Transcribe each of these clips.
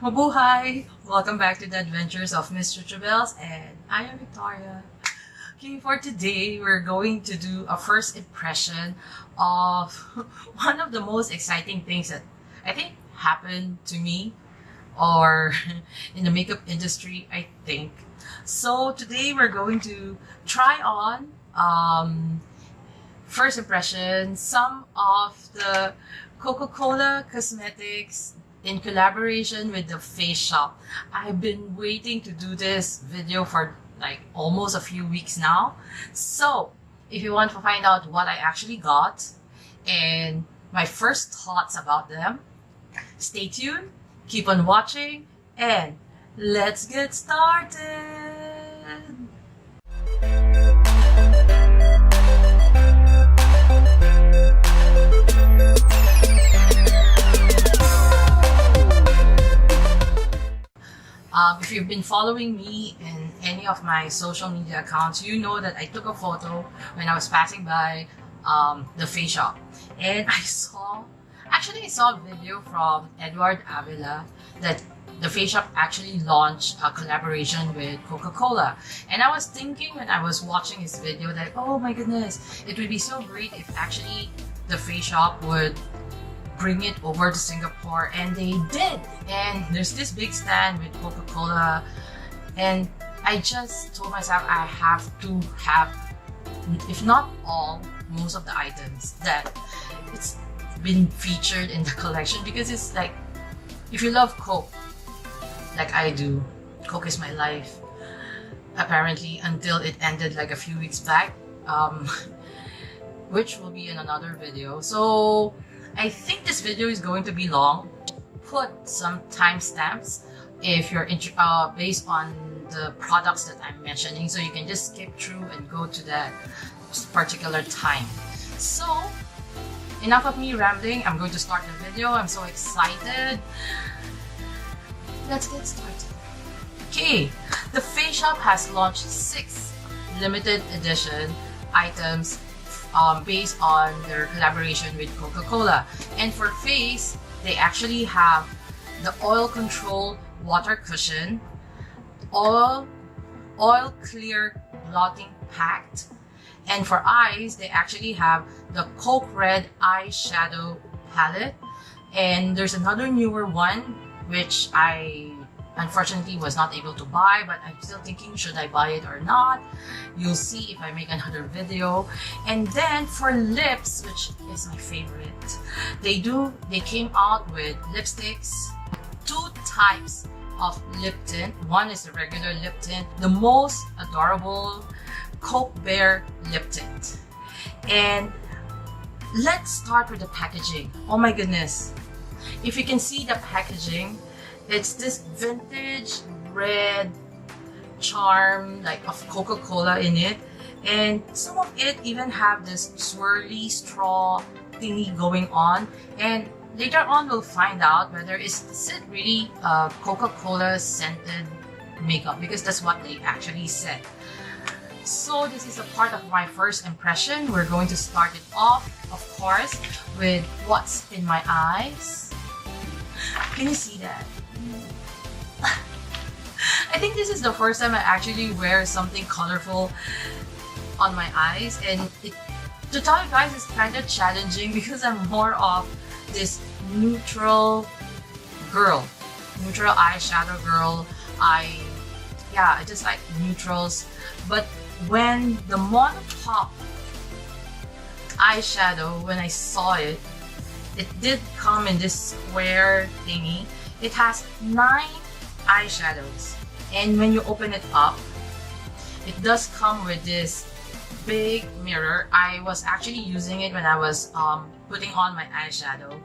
Mabuhay! Welcome back to the adventures of Miss Chuchubells, and I am Victoria. Okay, for today, we're going to do a first impression of one of the most exciting things that I think happened to me or in the makeup industry, I think. So today we're going to try on first impression, some of the Coca-Cola cosmetics in collaboration with the Faceshop. I've been waiting to do this video for like almost a few weeks now. So if you want to find out what I actually got and my first thoughts about them, stay tuned, keep on watching, and let's get started! If you've been following me in any of my social media accounts, you know that I took a photo when I was passing by the Faceshop. And I saw a video from Edward Avila that the Faceshop actually launched a collaboration with Coca-Cola. And I was thinking when I was watching his video that, oh my goodness, it would be so great if actually the Faceshop would bring it over to Singapore, and they did. And there's this big stand with Coca-Cola, and I just told myself I have to have, if not all, most of the items that it's been featured in the collection, because it's like, if you love Coke like I do, Coke is my life apparently, until it ended like a few weeks back, which will be in another video. So I think this video is going to be long. Put some timestamps if you're based on the products that I'm mentioning, so you can just skip through and go to that particular time. So enough of me rambling, I'm going to start the video. I'm so excited. Let's get started. Okay, the Faceshop has launched 6 limited edition items based on their collaboration with Coca-Cola. And for face, they actually have the oil control water cushion, oil clear blotting Pact, and for eyes, they actually have the Coke Red eyeshadow palette. And there's another newer one which I unfortunately was not able to buy, but I'm still thinking, should I buy it or not? You'll see if I make another video. And then for lips, which is my favorite, they came out with lipsticks, 2 types of lip tint. One is the regular lip tint, the most adorable Coke Bear lip tint. And let's start with the packaging. Oh my goodness, if you can see the packaging, it's this vintage red charm like of Coca-Cola in it, and some of it even have this swirly straw thingy going on. And later on we'll find out whether is it really Coca-Cola scented makeup, because that's what they actually said. So this is a part of my first impression. We're going to start it off, of course, with what's in my eyes. Can you see that? I think this is the first time I actually wear something colorful on my eyes, and to tell you guys, it's kind of challenging because I'm more of this neutral eyeshadow girl. I just like neutrals. But when the monopop eyeshadow, when I saw it, it did come in this square thingy. It has 9 eyeshadows, and when you open it up, it does come with this big mirror. I was actually using it when I was putting on my eyeshadow,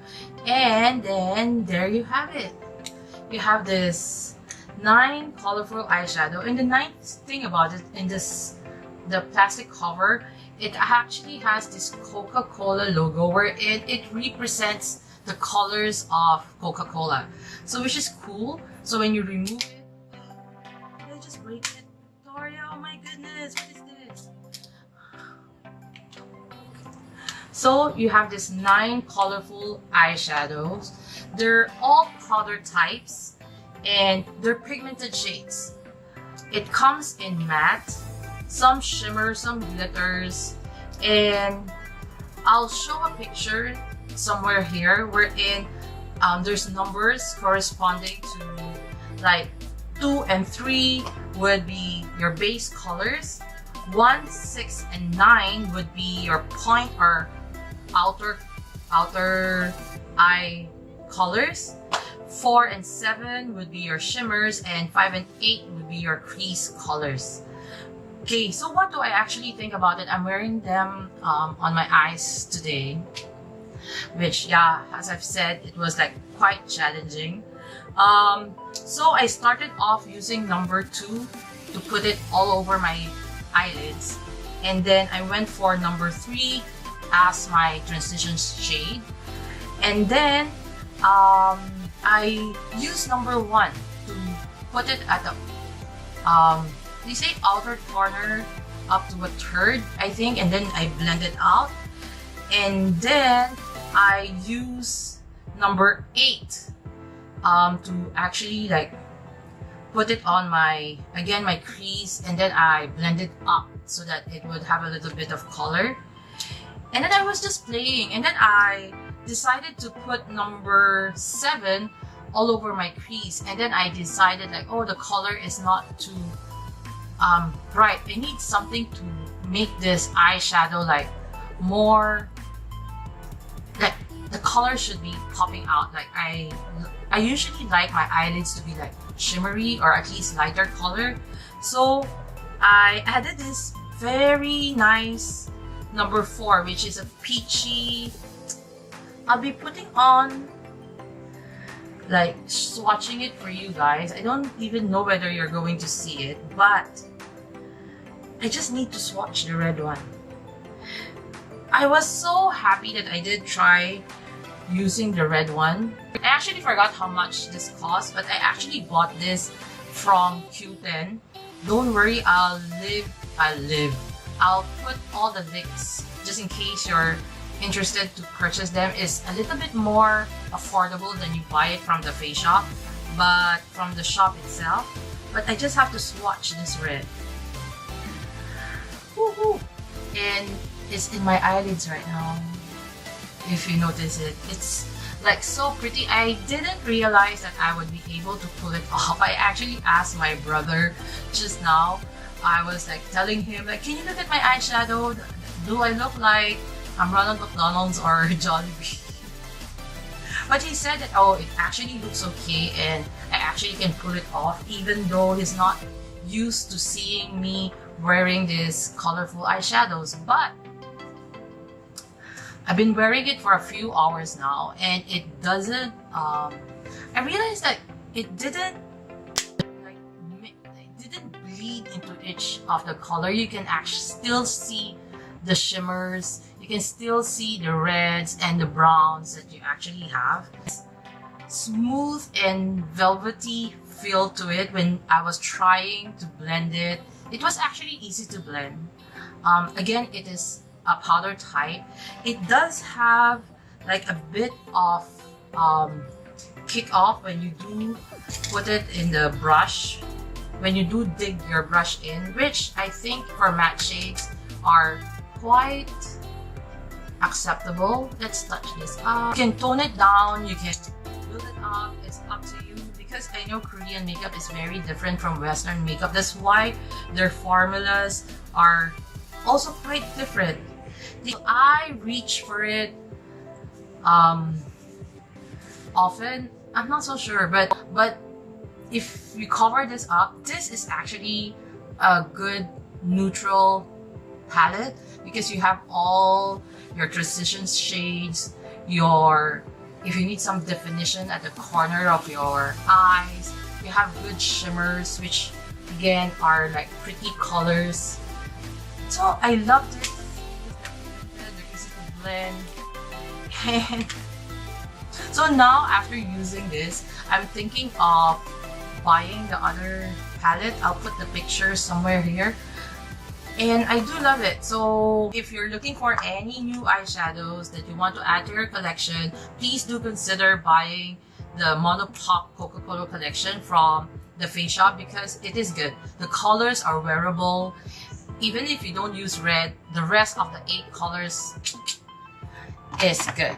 and then there you have it. You have this 9 colorful eyeshadow, and the nice thing about it, in the plastic cover, it actually has this Coca-Cola logo where it represents the colors of Coca-Cola, so which is cool. So when you remove it, did I just break it, Victoria? Oh my goodness, what is this? So you have this 9 colorful eyeshadows. They're all powder types, and they're pigmented shades. It comes in matte, some shimmer, some glitters, and I'll show a picture somewhere here wherein there's numbers corresponding to like 2 and 3 would be your base colors, 1, 6, and 9 would be your point or outer eye colors, 4 and 7 would be your shimmers, and 5 and 8 would be your crease colors. Okay, so what do I actually think about it? I'm wearing them on my eyes today, which, yeah, as I've said, it was like quite challenging. So I started off using number 2 to put it all over my eyelids, and then I went for number 3 as my transition shade, and then I used number 1 to put it at the they say outer corner up to a third, I think, and then I blend it out, and then I use number 8 to actually like put it on my crease, and then I blend it up so that it would have a little bit of color. And then I was just playing, and then I decided to put number 7 all over my crease, and then I decided like, oh, the color is not too bright. I need something to make this eyeshadow like more, like the color should be popping out. Like I usually like my eyelids to be like shimmery or at least lighter color, so I added this very nice number 4, which is a peachy. I'll be putting on, like, swatching it for you guys. I don't even know whether you're going to see it, but I just need to swatch the red one. I was so happy that I did try using the red one. I actually forgot how much this cost, but I actually bought this from Q10. Don't worry, I'll put all the links just in case you're interested to purchase them. It's a little bit more affordable than you buy it from the Faceshop, but from the shop itself. But I just have to swatch this red. Woohoo! And it's in my eyelids right now. If you notice it, it's like so pretty. I didn't realize that I would be able to pull it off. I actually asked my brother just now. I was like telling him like, can you look at my eyeshadow? Do I look like I'm Ronald McDonald's or Jollibee? But he said that, oh, it actually looks okay and I actually can pull it off, even though he's not used to seeing me wearing these colorful eyeshadows. But I've been wearing it for a few hours now, and it doesn't, I realized that it didn't bleed into each of the color. You can actually still see the shimmers, you can still see the reds and the browns that you actually have. Smooth and velvety feel to it. When I was trying to blend it, it was actually easy to blend. Again, it is a powder type. It does have like a bit of kick off when you do put it in the brush, when you do dig your brush in, which I think for matte shades are quite acceptable. Let's touch this up. You can tone it down, you can build it up, it's up to you, because I know Korean makeup is very different from Western makeup. That's why their formulas are also quite different. I reach for it often. I'm not so sure, but if we cover this up, this is actually a good neutral palette because you have all your transition shades, if you need some definition at the corner of your eyes, you have good shimmers, which again are like pretty colors. So I love this. They're easy to blend. And so now after using this, I'm thinking of buying the other palette. I'll put the picture somewhere here. And I do love it. So if you're looking for any new eyeshadows that you want to add to your collection, please do consider buying the Mono Pop Coca-Cola collection from the Faceshop because it is good. The colors are wearable. Even if you don't use red, the rest of the 8 colors is good.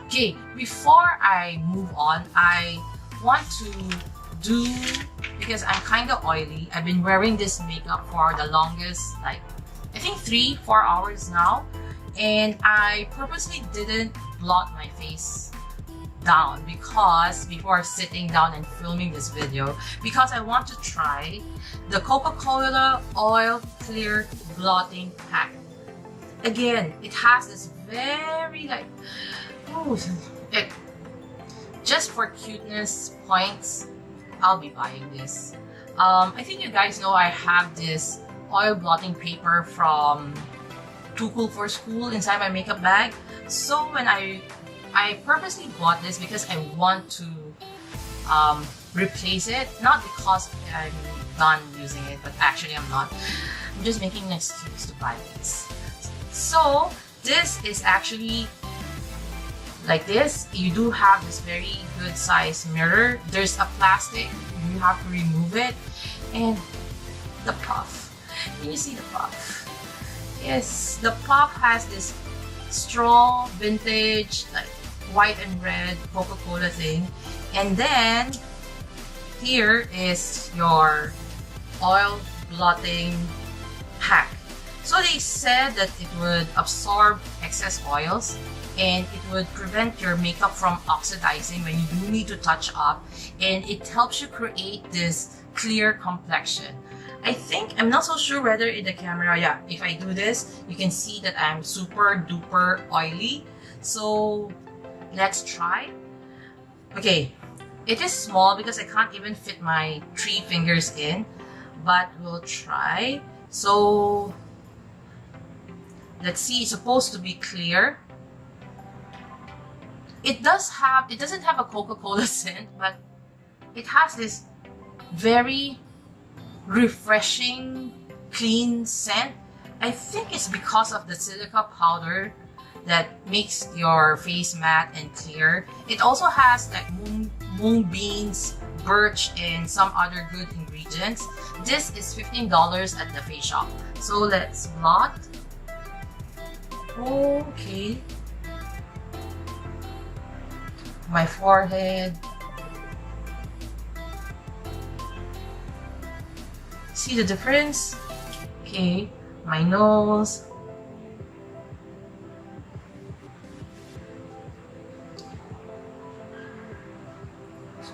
Okay, before I move on, I want to do, because I'm kind of oily, I've been wearing this makeup for the longest, like I think 3-4 hours now, and I purposely didn't blot my face down because before sitting down and filming this video, because I want to try the Coca-Cola Oil Clear Blotting Pack. Again, it has this very like, just for cuteness points, I'll be buying this. I think you guys know I have this oil blotting paper from Too Cool for School inside my makeup bag. So when I purposely bought this because I want to replace it, not because I'm done using it, but actually I'm not. I'm just making an excuse to buy this. So this is actually like this. You do have this very good size mirror. There's a plastic, you have to remove it, and the puff. Can you see the puff? Yes, the puff has this straw vintage like white and red Coca-Cola thing, and then here is your oil blotting pack. So they said that it would absorb excess oils and it would prevent your makeup from oxidizing when you do need to touch up, and it helps you create this clear complexion. I think, I'm not so sure whether in the camera, yeah, if I do this, you can see that I'm super duper oily. So let's try. Okay, it is small because I can't even fit my 3 fingers in, but we'll try. So let's see, it's supposed to be clear. It doesn't have a Coca-Cola scent, but it has this very refreshing, clean scent. I think it's because of the silica powder that makes your face matte and clear. It also has like mung beans, birch, and some other good ingredients. This is $15 at the Faceshop. So let's blot. Okay. My forehead. See the difference? Okay, my nose.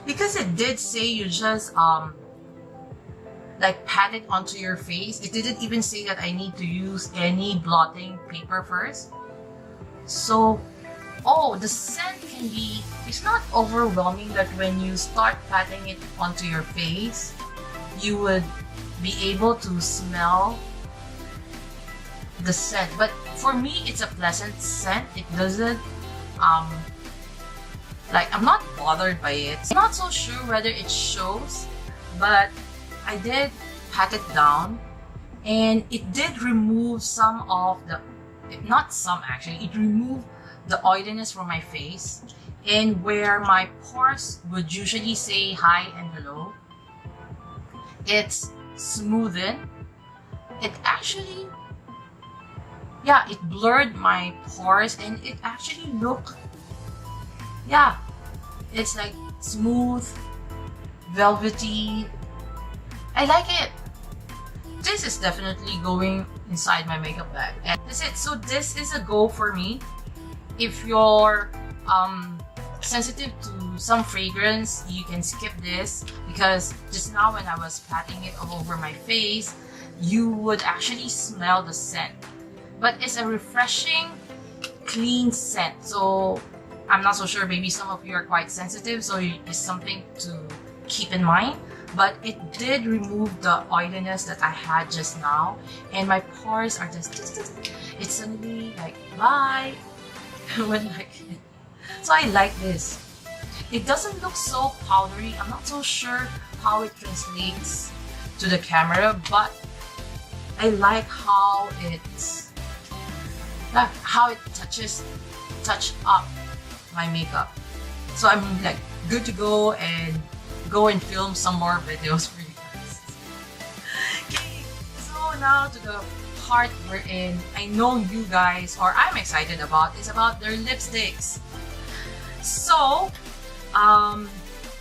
Because it did say you just like pat it onto your face. It didn't even say that I need to use any blotting paper first. So, oh, the scent can be, it's not overwhelming that when you start patting it onto your face, you would be able to smell the scent. But for me, it's a pleasant scent. It doesn't, like, I'm not bothered by it. I'm not so sure whether it shows, but I did pat it down and it did remove some of the, not some actually, it removed the oiliness from my face, and where my pores would usually say hi and hello, it's smoothened. It actually, yeah, it blurred my pores and it actually looked, yeah, it's like smooth, velvety. I like it. This is definitely going inside my makeup bag. And that's it. So this is a go for me. If you're sensitive to some fragrance, you can skip this, because just now when I was patting it all over my face, you would actually smell the scent. But it's a refreshing, clean scent. So I'm not so sure, maybe some of you are quite sensitive, so it's something to keep in mind. But it did remove the oiliness that I had just now, and my pores are just it's suddenly like, bye. When like, so I like this. It doesn't look so powdery. I'm not so sure how it translates to the camera, but I like how it's touch up my makeup. So I'm like good to go and go and film some more videos for you guys. Okay, so now to the part we're in. I know you guys, or I'm excited about, is about their lipsticks. So,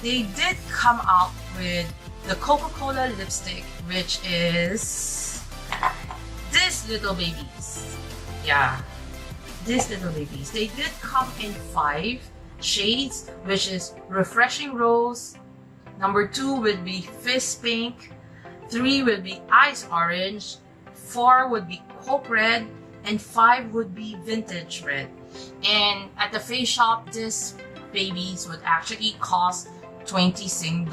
they did come out with the Coca-Cola lipstick, which is these little babies. Yeah, these little babies. They did come in 5 shades, which is Refreshing Rose, number 2 would be Fizz Pink, 3 would be Ice Orange, 4 would be Coke Red, and 5 would be Vintage Red. And at the Faceshop, these babies would actually cost $20 Sing.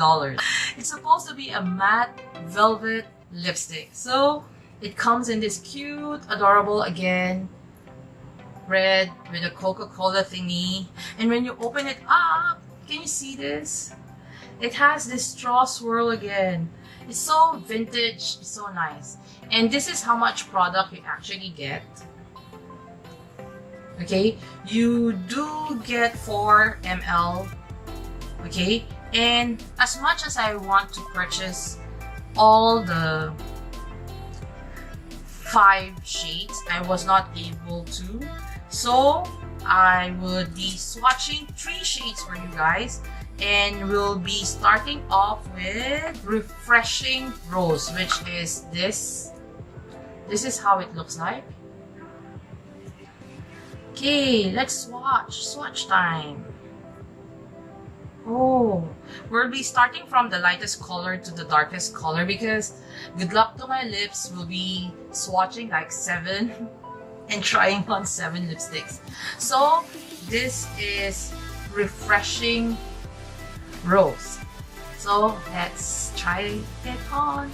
It's supposed to be a matte velvet lipstick. So it comes in this cute, adorable, again, red with a Coca-Cola thingy. And when you open it up, can you see this? It has this straw swirl again. It's so vintage, it's so nice. And this is how much product you actually get. Okay, you do get 4 ml. Okay, and as much as I want to purchase all the 5 shades, I was not able to. So I would be swatching 3 shades for you guys, and we'll be starting off with Refreshing Rose, which is this. This is how it looks like. Okay, let's swatch time. Oh, we'll be starting from the lightest color to the darkest color because good luck to my lips. We'll be swatching like 7 and trying on 7 lipsticks. So this is Refreshing Rose. So let's try it on.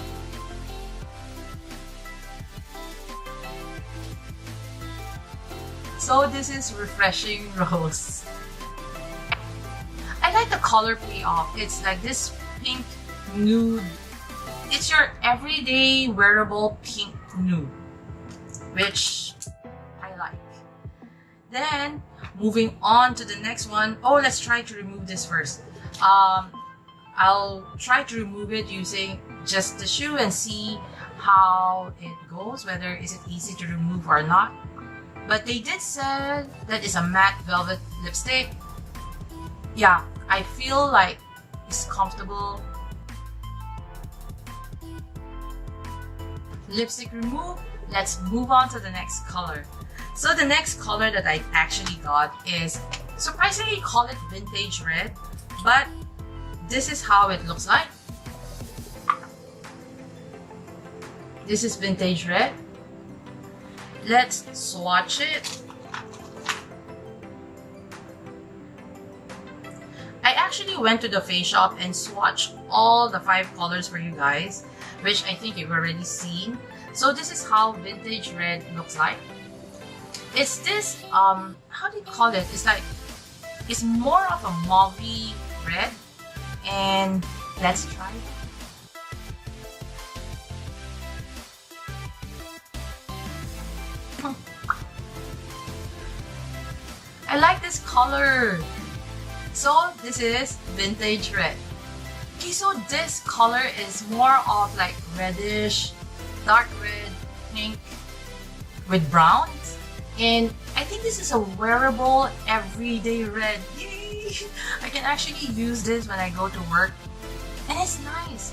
So this is Refreshing Rose. I like the color payoff. It's like this pink nude. It's your everyday wearable pink nude, which I like. Then moving on to the next one. Oh, let's try to remove this first. I'll try to remove it using just the shoe and see how it goes, whether is it easy to remove or not. But they did say that it's a matte velvet lipstick. Yeah, I feel like it's comfortable. Lipstick removed. Let's move on to the next color. So the next color that I actually got is, surprisingly, call it Vintage Red, but this is how it looks like. This is Vintage Red. Let's swatch it. I actually went to the Faceshop and swatched all the 5 colors for you guys, which I think you've already seen. So this is how Vintage Red looks like. It's this, how do you call it? It's like, it's more of a mauvey red. And let's try it. I like this color. So this is Vintage Red. Okay, so this color is more of like reddish, dark red, pink with browns. And I think this is a wearable everyday red. Yay! I can actually use this when I go to work. And it's nice.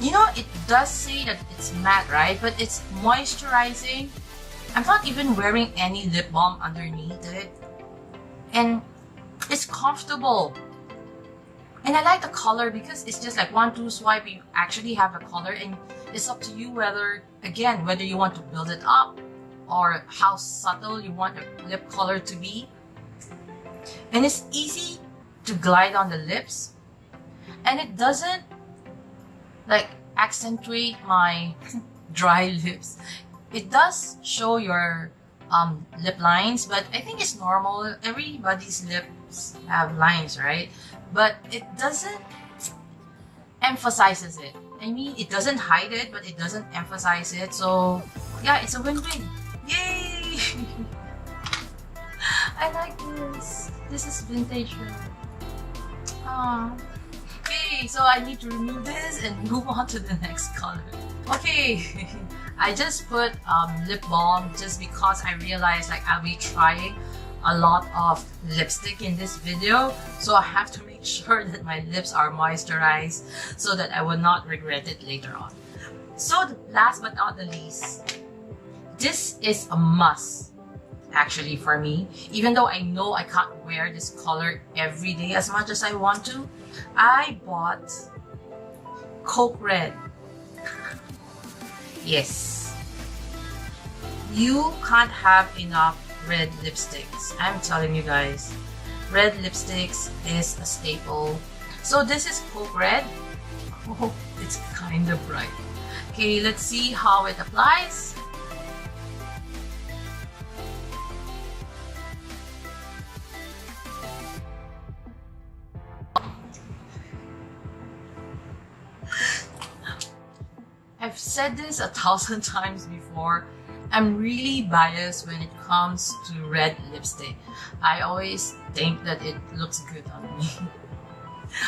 You know, it does say that it's matte, right? But it's moisturizing. I'm not even wearing any lip balm underneath it. And it's comfortable. And I like the color because it's just like 1-2 swipe, you actually have the color, and it's up to you whether, again, whether you want to build it up or how subtle you want your lip color to be. And it's easy to glide on the lips. And it doesn't like accentuate my dry lips. It does show your lip lines, but I think it's normal. Everybody's lips have lines, right? But it doesn't emphasizes it. I mean, it doesn't hide it, but it doesn't emphasize it. So yeah, it's a win-win. Yay! I like this. This is vintage red. Okay, so I need to remove this and move on to the next color. Okay, I just put lip balm just because I realized like I'll be trying a lot of lipstick in this video, so I have to make sure that my lips are moisturized so that I will not regret it later on. So last but not the least, this is a must actually for me, even though I know I can't wear this color every day as much as I want to. I bought Coke Red. Yes, you can't have enough red lipsticks. I'm telling you guys, red lipsticks is a staple. So this is Coke Red. Oh, it's kind of bright. Okay, let's see how it applies. I've said this 1,000 times before. I'm really biased when it comes to red lipstick. I always think that it looks good on me.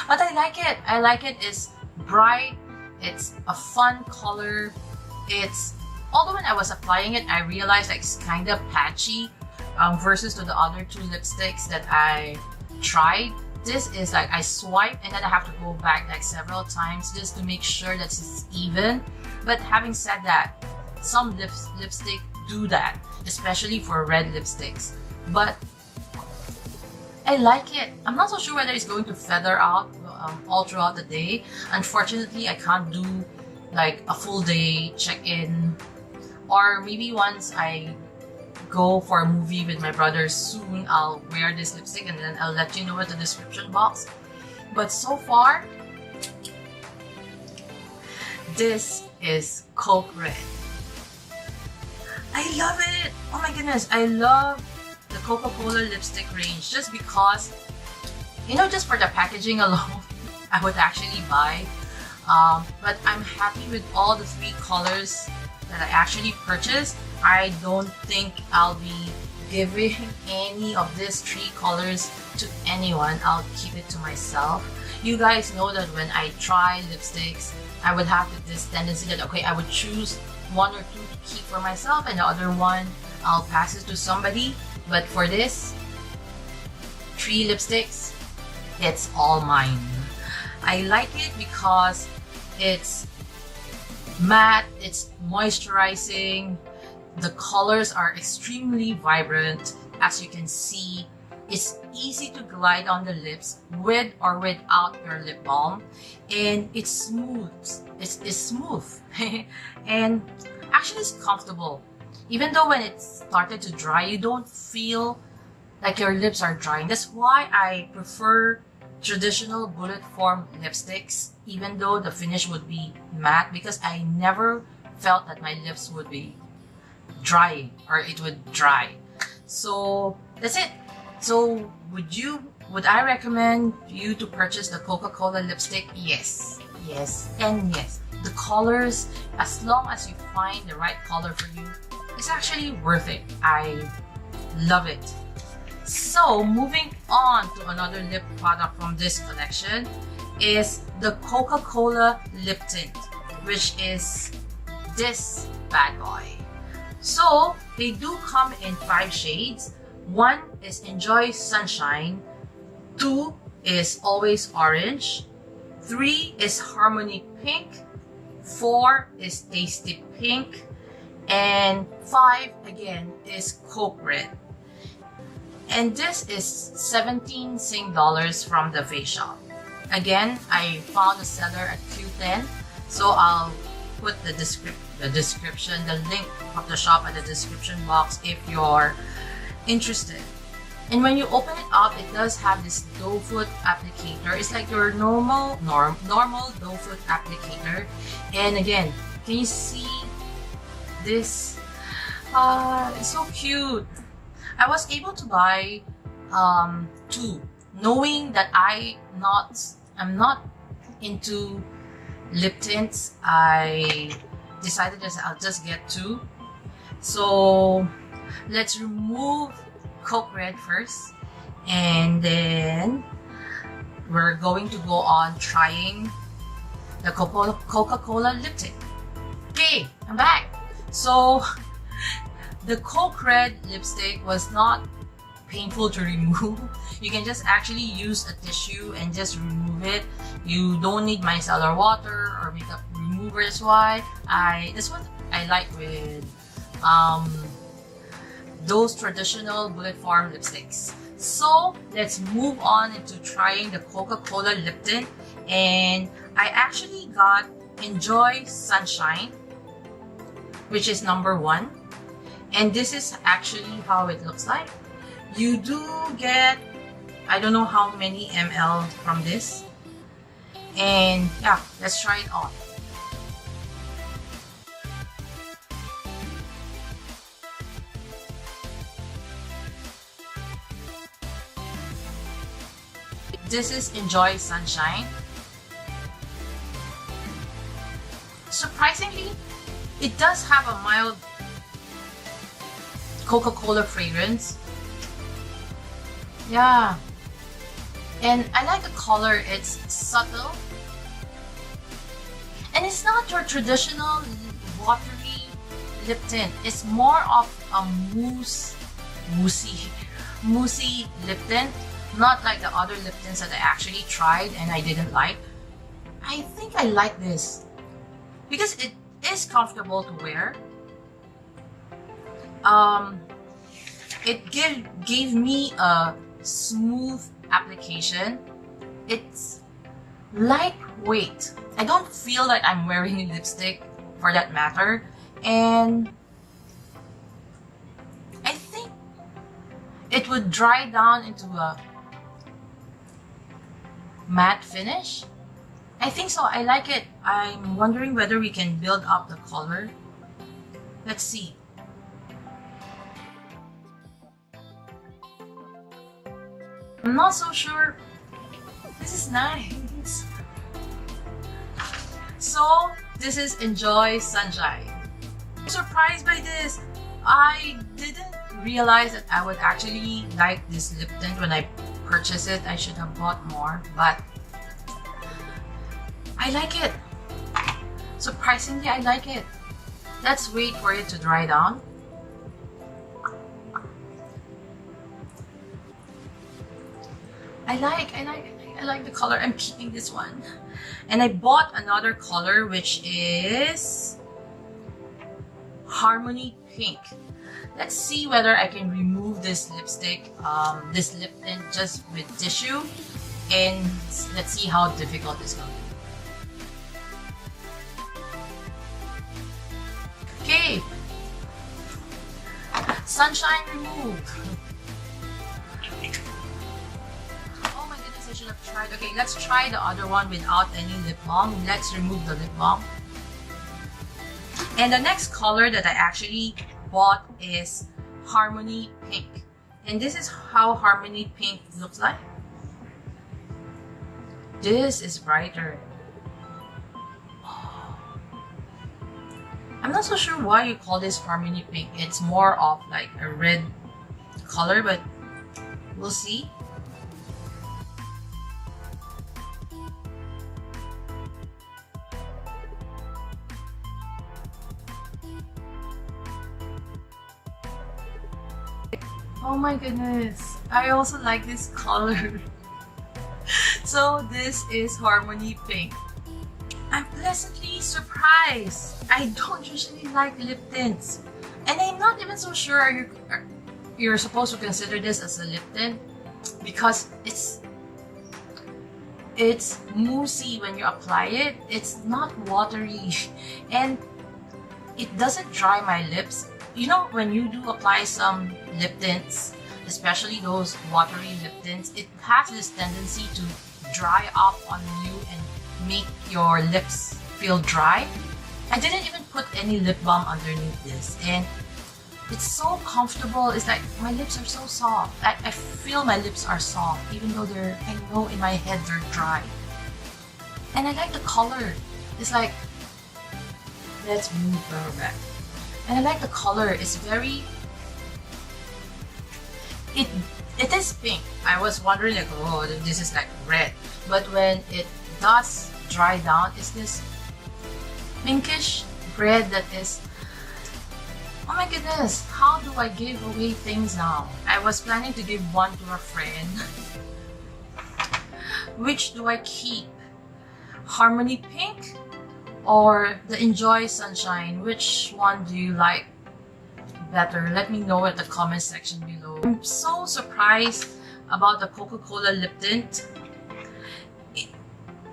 But I like it. I like it. It's bright. It's a fun color. Although when I was applying it, I realized like it's kind of patchy versus to the other two lipsticks that I tried. This is like I swipe and then I have to go back like several times just to make sure that it's even. But having said that, some lipstick do that, especially for red lipsticks. But I like it. I'm not so sure whether it's going to feather out all throughout the day. Unfortunately, I can't do like a full day check-in, or maybe once I go for a movie with my brothers soon, I'll wear this lipstick and then I'll let you know in the description box. But so far, this is Coke Red. I love it! Oh my goodness, I love the Coca-Cola lipstick range just because, you know, just for the packaging alone, I would actually buy. But I'm happy with all the 3 colors that I actually purchased. I don't think I'll be giving any of these 3 colors to anyone. I'll keep it to myself. You guys know that when I try lipsticks, I would have this tendency that, okay, I would choose 1 or 2 to keep for myself and the other one I'll pass it to somebody. But for this 3 lipsticks, it's all mine. I like it because it's matte, it's moisturizing, the colors are extremely vibrant. As you can see, it's easy to glide on the lips with or without your lip balm, and it's smooth. It's smooth and actually it's comfortable. Even though when it started to dry, you don't feel like your lips are drying. That's why I prefer traditional bullet form lipsticks, even though the finish would be matte, because I never felt that my lips would be dry or it would dry. So that's it. So would I recommend you to purchase the Coca-Cola lipstick? Yes, yes, and yes. The colors, as long as you find the right color for you, it's actually worth it. I love it. So moving on to another lip product from this collection is the Coca-Cola lip tint, which is this bad boy. So they do come in 5 shades. 1 is Enjoy Sunshine, 2 is Always Orange, 3 is Harmony Pink, 4 is Tasty Pink, and 5 again is Coke Red. And this is 17 Sing dollars from the Faceshop. Again, I found a seller at Q10, so I'll put the description, the link of the shop at the description box if you're interested. And when you open it up, it does have this doe foot applicator. It's like your normal doe foot applicator. And again, can you see this? It's so cute. I was able to buy 2, knowing that I'm not into lip tints. I decided that I'll just get 2. So let's remove Coke Red first. And then we're going to go on trying the Coca-Cola lip tint. Okay, I'm back. So the Coke Red lipstick was not painful to remove. You can just actually use a tissue and just remove it. You don't need micellar water or makeup remover. That's why that's what I like with those traditional bullet form lipsticks. So let's move on into trying the Coca-Cola lip tint, and I actually got Enjoy Sunshine, which is number 1, and this is actually how it looks like. You do get, I don't know how many ml from this, and yeah, let's try it on. This is Enjoy Sunshine. Surprisingly, it does have a mild Coca-Cola fragrance. Yeah. And I like the color, it's subtle. And it's not your traditional watery lip tint. It's more of a moussey lip tint. Not like the other lip tints that I actually tried and I didn't like. I think I like this because it is comfortable to wear. It gave me a smooth application. It's lightweight. I don't feel like I'm wearing lipstick for that matter, and I think it would dry down into a matte finish. I think so. I like it. I'm wondering whether we can build up the color. Let's see. I'm not so sure. This is nice. So this is Enjoy Sunshine. I'm surprised by this. I didn't realize that I would actually like this lip tint when I purchased it. I should have bought more, but I like it. Surprisingly, I like it. Let's wait for it to dry down. I like the color. I'm keeping this one. And I bought another color, which is Harmony Pink. Let's see whether I can remove this lipstick, this lip tint just with tissue, and let's see how difficult it's going to be. Okay, Sunshine removed. Oh my goodness, I should have tried. Okay, let's try the other one without any lip balm. Let's remove the lip balm. And the next color that I actually bought is Harmony Pink. And this is how Harmony Pink looks like. This is brighter. I'm not so sure why you call this Harmony Pink. It's more of like a red color, but we'll see. Oh my goodness, I also like this color. So this is Harmony Pink. I'm pleasantly surprised. I don't usually like lip tints, and I'm not even so sure you're supposed to consider this as a lip tint because it's moussey when you apply it. It's not watery, and it doesn't dry my lips. You know, when you do apply some lip tints, especially those watery lip tints, it has this tendency to dry up on you and make your lips feel dry. I didn't even put any lip balm underneath this, and it's so comfortable. It's like my lips are so soft. I feel my lips are soft even though I know in my head they're dry. And I like the color. It's like, let's move her back. And I like the color. It's very, It is pink. I was wondering like, oh, this is like red. But when it does dry down, it's this pinkish red that is, oh my goodness, how do I give away things now? I was planning to give one to a friend. Which do I keep? Harmony Pink or the Enjoy Sunshine? Which one do you like better? Let me know at the comment section below. I'm so surprised about the Coca-Cola lip tint.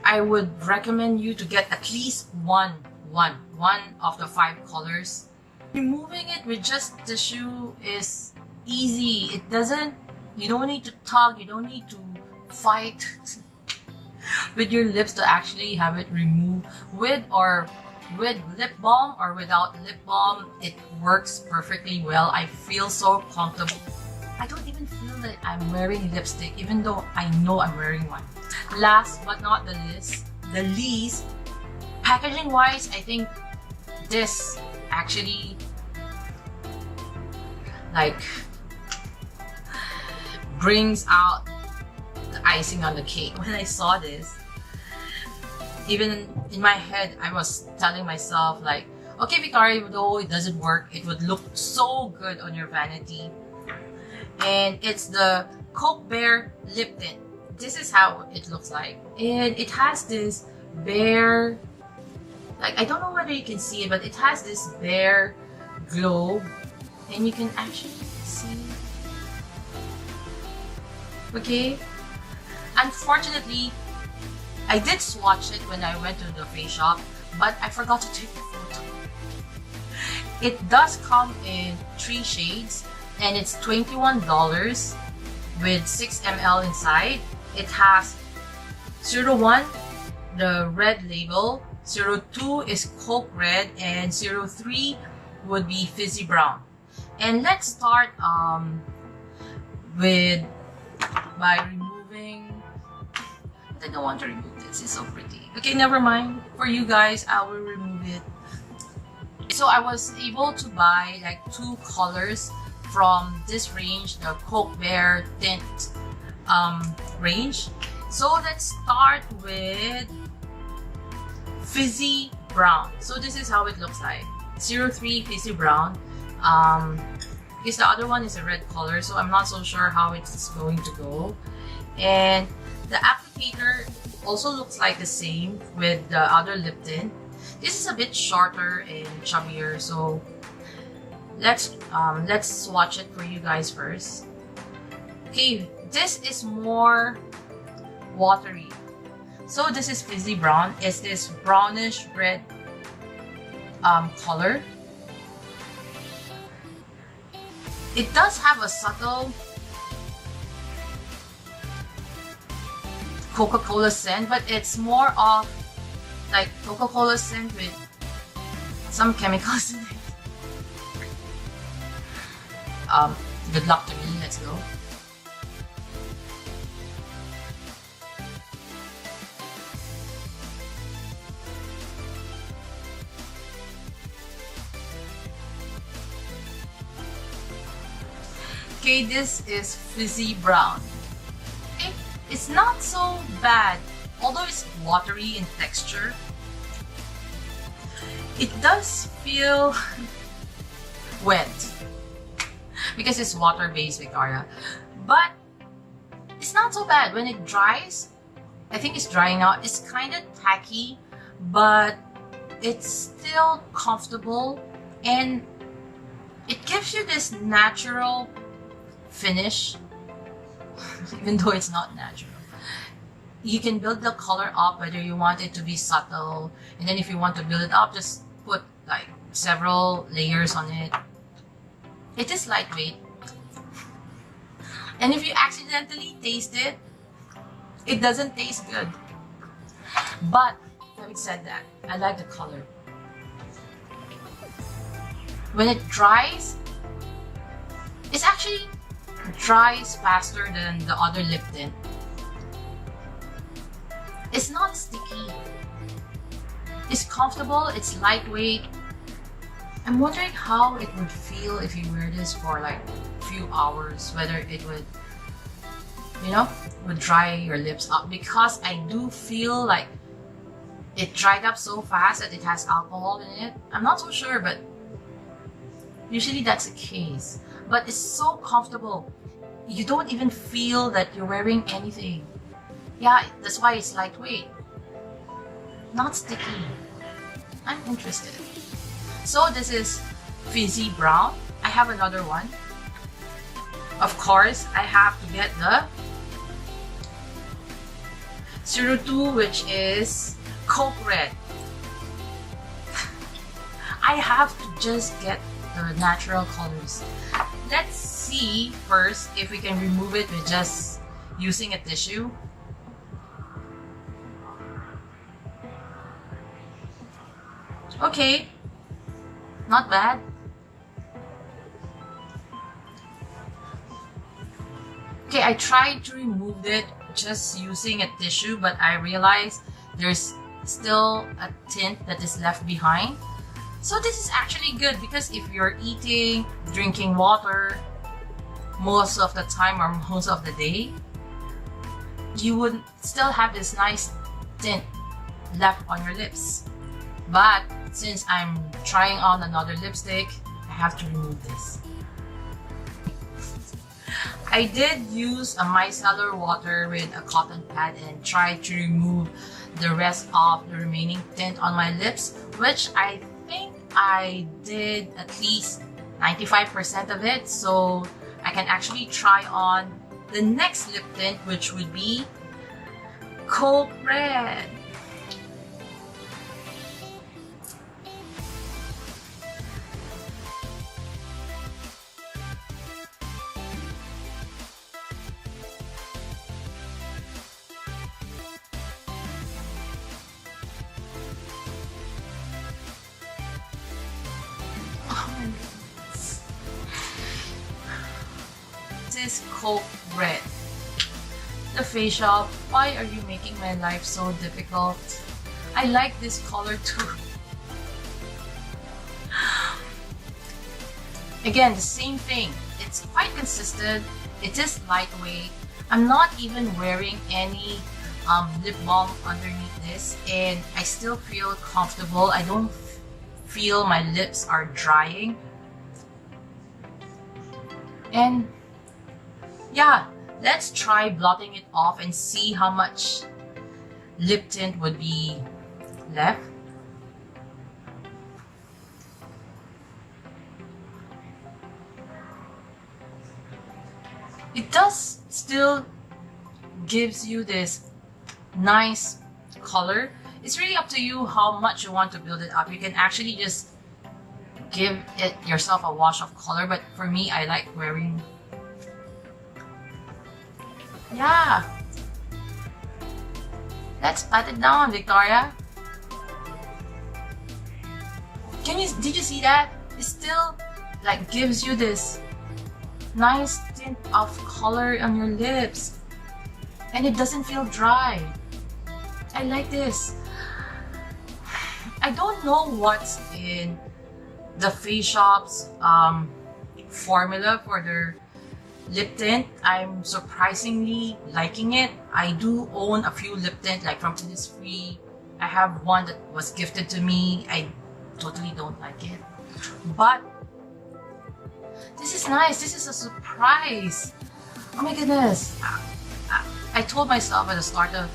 I would recommend you to get at least one of the 5 colors. Removing it with just tissue is easy. It doesn't, you don't need to tug, you don't need to fight with your lips to actually have it removed. With lip balm or without lip balm, it works perfectly well. I feel so comfortable. I don't even feel that I'm wearing lipstick even though I know I'm wearing one. Last but not the least, packaging wise, I think this actually like brings out the icing on the cake. When I saw this, even in my head, I was telling myself like, okay Victoria, though it doesn't work, it would look so good on your vanity. And it's the Coke Bear Lip Tint. This is how it looks like. And it has this bare, like I don't know whether you can see it, but it has this bare glow. And you can actually see. Okay? Unfortunately, I did swatch it when I went to the Faceshop, but I forgot to take the photo. It does come in 3 shades and it's $21 with 6 ml inside. It has 01, the red label, 02 is Coke Red, and 03 would be Fizzy Brown. And let's start by removing. I don't want to remove this, it's so pretty. Okay, never mind. For you guys, I will remove it. So I was able to buy like 2 colors from this range, the Coke Bear Tint range. So let's start with Fizzy Brown. So this is how it looks like. 03 Fizzy Brown. Because the other one is a red color, so I'm not so sure how it's going to go. And the applicator also looks like the same with the other lip tint. This is a bit shorter and chubbier, so let's swatch it for you guys first. Okay, this is more watery. So this is Fizzy Brown. It's this brownish red color. It does have a subtle Coca-Cola scent, but it's more of like Coca-Cola scent with some chemicals in it. Good luck to me, let's go. Okay, this is Fizzy Brown. Okay, it's not so bad, although it's watery in texture. It does feel wet because it's water-based, Victoria. But it's not so bad when it dries. I think it's drying out. It's kind of tacky, but it's still comfortable and it gives you this natural finish, even though it's not natural. You can build the color up whether you want it to be subtle, and then if you want to build it up, just put like several layers on it. It is lightweight, and if you accidentally taste it, it doesn't taste good. But having said that, I like the color. When it dries, it's actually dries faster than the other lip tint. It's not sticky. It's comfortable, it's lightweight. I'm wondering how it would feel if you wear this for like a few hours, whether it would you know, would dry your lips up, because I do feel like it dried up so fast that it has alcohol in it. I'm not so sure, but usually that's the case. But it's so comfortable. You don't even feel that you're wearing anything. Yeah, that's why it's lightweight. Not sticky. I'm interested. So this is Fizzy Brown. I have another one. Of course, I have to get the 02, which is Coke Red. I have to just get the natural colors. Let's see first if we can remove it with just using a tissue. Okay, not bad. Okay, I tried to remove it just using a tissue, but I realized there's still a tint that is left behind. So this is actually good, because if you're eating, drinking water most of the time or most of the day, you would still have this nice tint left on your lips. But since I'm trying on another lipstick, I have to remove this. I did use a micellar water with a cotton pad and try to remove the rest of the remaining tint on my lips, which I think I did at least 95% of it. So I can actually try on the next lip tint, which would be Coke Red. This is Coke Red. The Faceshop, why are you making my life so difficult? I like this color too. Again, the same thing. It's quite consistent. It is lightweight. I'm not even wearing any lip balm underneath this, and I still feel comfortable. I don't feel my lips are drying. And yeah, let's try blotting it off and see how much lip tint would be left. It does still gives you this nice color. It's really up to you how much you want to build it up. You can actually just give it yourself a wash of color, but for me, I like wearing. Yeah, let's pat it down, Victoria. Did you see that? It still like gives you this nice tint of color on your lips, and it doesn't feel dry. I like this. I don't know what's in the Faceshop's formula for their lip tint. I'm surprisingly liking it. I do own a few lip tint, like from Innisfree. I have one that was gifted to me. I totally don't like it, but this is nice. This is a surprise. Oh my goodness. I told myself at the start of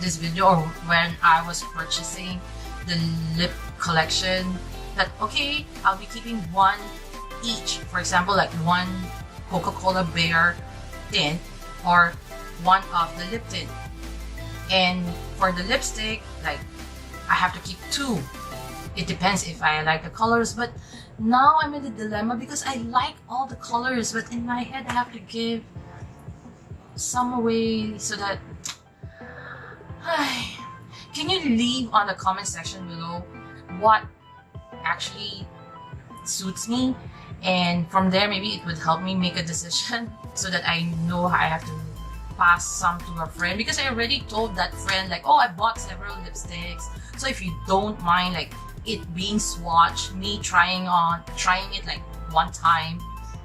this video, or when I was purchasing the lip collection, that okay, I'll be keeping one each. For example, like one Coca-Cola Bear tint or one of the lip tint. And for the lipstick, like I have to keep two. It depends if I like the colors, but now I'm in a dilemma because I like all the colors, but in my head I have to give some away so that can you leave on the comment section below what actually suits me, and from there maybe it would help me make a decision so that I know I have to pass some to a friend, because I already told that friend like, oh, I bought several lipsticks, so if you don't mind like it being swatched, me trying it like one time,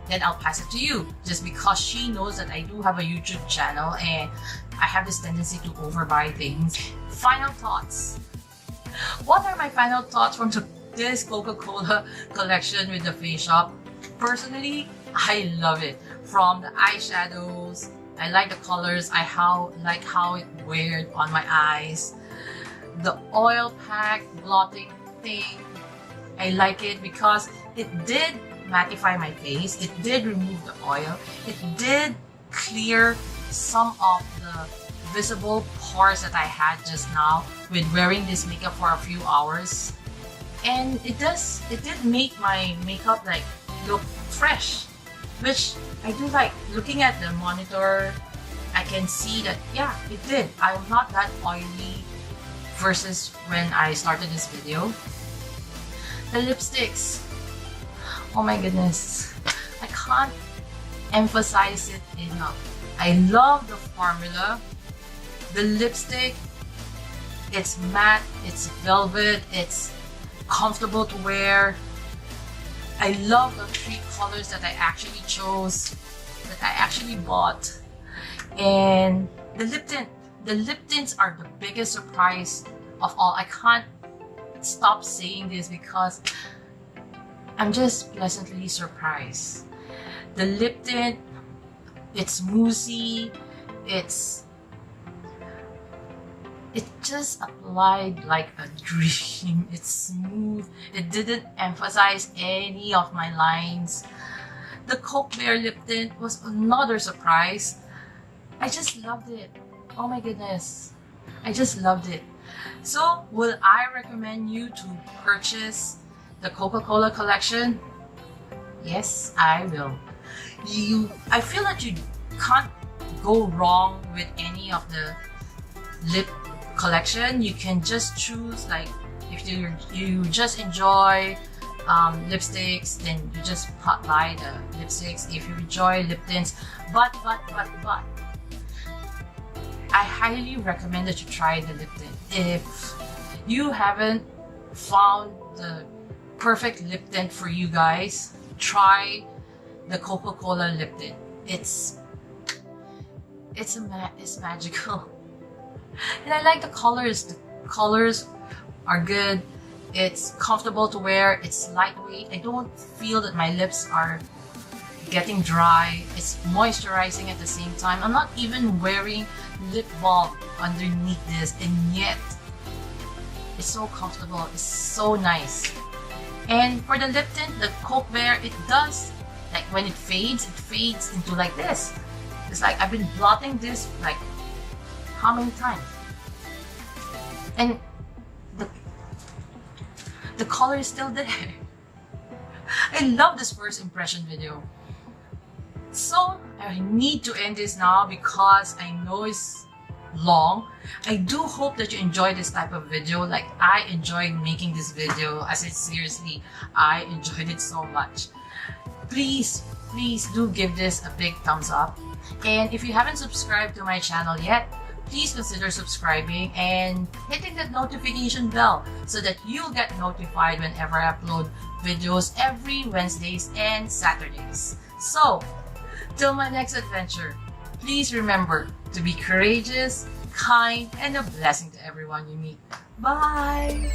then I'll pass it to you, just because she knows that I do have a YouTube channel and I have this tendency to overbuy things. Final thoughts. What are my final thoughts from this Coca-Cola collection with the Faceshop? Personally, I love it. From the eyeshadows, I like the colors, I like how it wears on my eyes. The oil pack blotting thing, I like it because it did mattify my face, it did remove the oil, it did clear some of the visible pores that I had just now with wearing this makeup for a few hours. And it did make my makeup like look fresh, which I do like. Looking at the monitor, I can see that yeah, it did. I'm not that oily versus when I started this video. The lipsticks, oh my goodness, I can't emphasize it enough. I love the formula. The lipstick, it's matte, it's velvet, it's comfortable to wear. I love the 3 colors that I actually chose, that I actually bought. And the lip tint. The lip tints are the biggest surprise of all. I can't stop saying this because I'm just pleasantly surprised. The lip tint, it's moussey, it just applied like a dream. It's smooth. It didn't emphasize any of my lines. The Coke Bear lip tint was another surprise. I just loved it. Oh my goodness. I just loved it. So, will I recommend you to purchase the Coca-Cola collection? Yes, I will. I feel that you can't go wrong with any of the lip collection. You can just choose, like, if you just enjoy lipsticks, then you just buy the lipsticks. If you enjoy lip tints, but I highly recommend that you try the lip tint. If you haven't found the perfect lip tint for you guys, try the Coca-Cola lip tint. It's magical. And I like the colors. The colors are good. It's comfortable to wear. It's lightweight. I don't feel that my lips are getting dry. It's moisturizing at the same time. I'm not even wearing lip balm underneath this, and yet it's so comfortable. It's so nice. And for the lip tint, the Coke Bear, it does, like when it fades into like this. It's like I've been blotting this like how many times? And the color is still there. I love this first impression video. So I need to end this now because I know it's long. I do hope that you enjoy this type of video. Like I enjoyed making this video. I said seriously, I enjoyed it so much. Please do give this a big thumbs up. And if you haven't subscribed to my channel yet, please consider subscribing and hitting that notification bell so that you'll get notified whenever I upload videos every Wednesdays and Saturdays. So, till my next adventure, please remember to be courageous, kind, and a blessing to everyone you meet. Bye!